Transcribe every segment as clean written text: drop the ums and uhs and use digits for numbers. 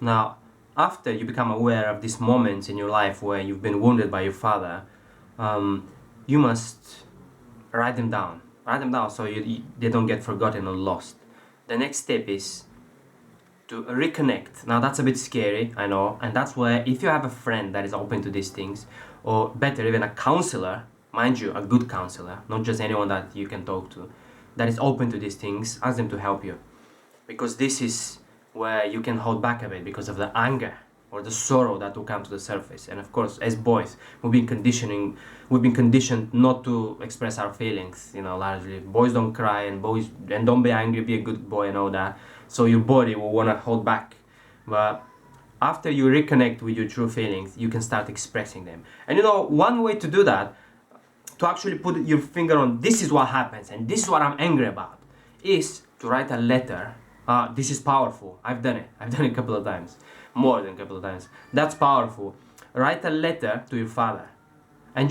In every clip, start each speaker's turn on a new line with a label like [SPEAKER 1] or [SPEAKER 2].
[SPEAKER 1] Now, after you become aware of these moments in your life where you've been wounded by your father, you must write them down. Write them down so they don't get forgotten or lost. The next step is to reconnect. Now that's a bit scary, I know, and that's where if you have a friend that is open to these things, or better even a counselor, mind you, a good counselor, not just anyone that you can talk to, that is open to these things, ask them to help you. Because this is where you can hold back a bit because of the anger or the sorrow that will come to the surface. And of course, as boys, we've been conditioned not to express our feelings, largely. Boys don't cry and don't be angry, be a good boy and all that. So your body will want to hold back. But after you reconnect with your true feelings, you can start expressing them. And one way to do that, to actually put your finger on this is what happens and this is what I'm angry about, is to write a letter. This is powerful. I've done it a couple of times, more than a couple of times. That's powerful. Write a letter to your father. And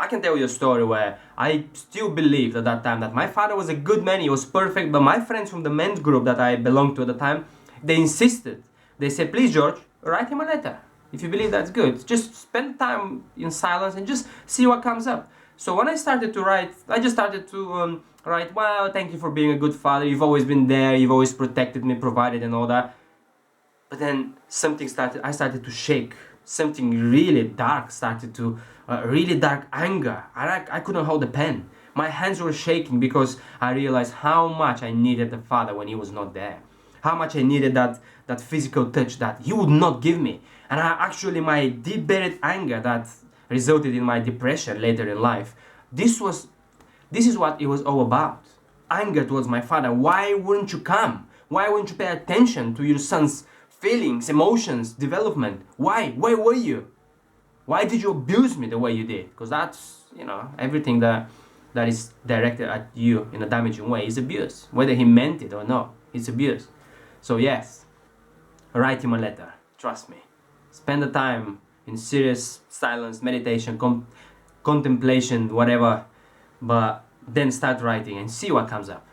[SPEAKER 1] I can tell you a story where I still believed at that time that my father was a good man, he was perfect, but my friends from the men's group that I belonged to at the time, they insisted. They said, please George, write him a letter. If you believe that's good, just spend time in silence and just see what comes up. So when I started to write, I just started to write, well, thank you for being a good father, you've always been there, you've always protected me, provided and all that. But then I started to shake. Something really dark started to, really dark anger. I couldn't hold the pen. My hands were shaking because I realized how much I needed the father when he was not there. How much I needed that physical touch that he would not give me. And my deep buried anger that resulted in my depression later in life, this is what it was all about. Anger towards my father. Why wouldn't you come? Why wouldn't you pay attention to your son's feelings, emotions, development? Why? Where were you? Why did you abuse me the way you did? Because that's, everything that is directed at you in a damaging way is abuse. Whether he meant it or not, it's abuse. So yes, write him a letter. Trust me. Spend the time in serious silence, meditation, contemplation, whatever. But then start writing and see what comes up.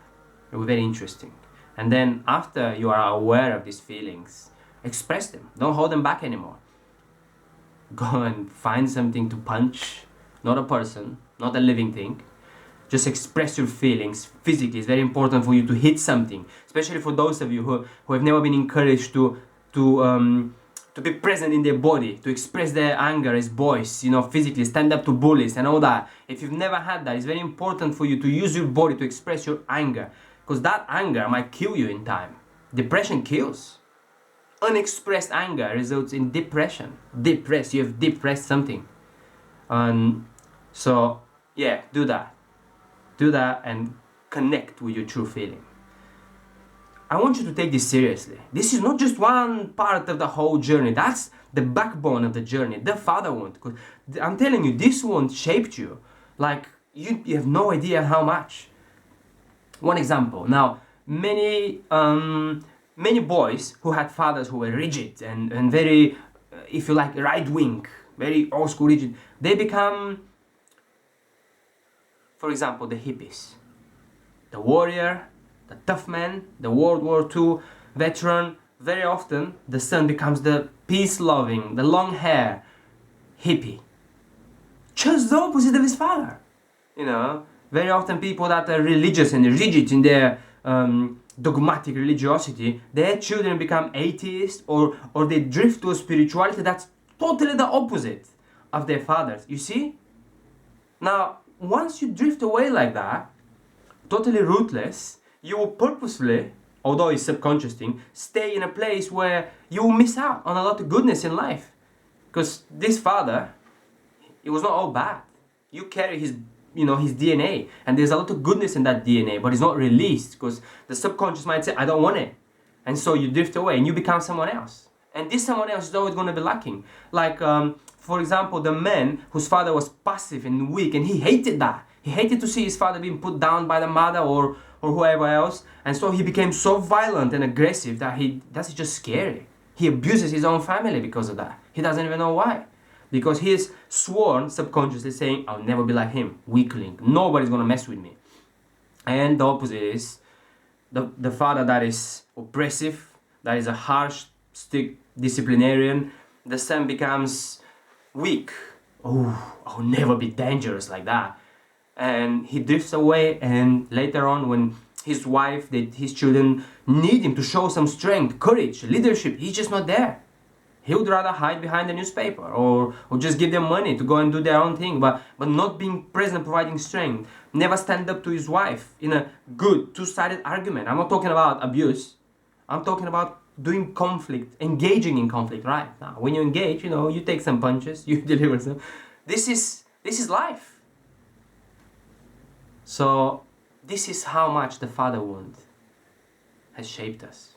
[SPEAKER 1] It will be very interesting. And then after you are aware of these feelings, express them. Don't hold them back anymore. Go and find something to punch, not a person, not a living thing. Just express your feelings physically. It's very important for you to hit something, especially for those of you who have never been encouraged to be present in their body, to express their anger as boys, physically, stand up to bullies and all that. If you've never had that, it's very important for you to use your body to express your anger, because that anger might kill you in time. Depression kills. Unexpressed anger results in depression. You have depressed something. So, yeah, do that. Do that and connect with your true feeling. I want you to take this seriously. This is not just one part of the whole journey. That's the backbone of the journey, the father wound. Because I'm telling you, this wound shaped you. Like, you have no idea how much. One example. Now, many boys who had fathers who were rigid and very, if you like, right-wing, very old-school rigid, they become, for example, the hippies. The warrior, the tough man, the World War II veteran. Very often, the son becomes the peace-loving, the long hair hippie. Just the opposite of his father. Very often people that are religious and rigid in their dogmatic religiosity, their children become atheists or they drift to a spirituality that's totally the opposite of their fathers. You see? Now, once you drift away like that, totally rootless, you will purposefully, although it's subconscious thing, stay in a place where you will miss out on a lot of goodness in life. Because this father, it was not all bad. You carry his DNA, and there's a lot of goodness in that DNA, but it's not released because the subconscious might say, I don't want it. And so you drift away and you become someone else. And this someone else is always going to be lacking. Like, for example, the man whose father was passive and weak, and he hated that. He hated to see his father being put down by the mother or whoever else. And so he became so violent and aggressive that that's just scary. He abuses his own family because of that. He doesn't even know why. Because he is sworn subconsciously saying, I'll never be like him, weakling. Nobody's going to mess with me. And the opposite is the father that is oppressive, that is a harsh, strict disciplinarian, the son becomes weak. Oh, I'll never be dangerous like that. And he drifts away, and later on when his wife, his children need him to show some strength, courage, leadership, he's just not there. He would rather hide behind the newspaper or just give them money to go and do their own thing, but not being present, providing strength. Never stand up to his wife in a good two-sided argument. I'm not talking about abuse. I'm talking about doing conflict, engaging in conflict, right? Now, when you engage, you take some punches, you deliver some. This is life. So this is how much the father wound has shaped us.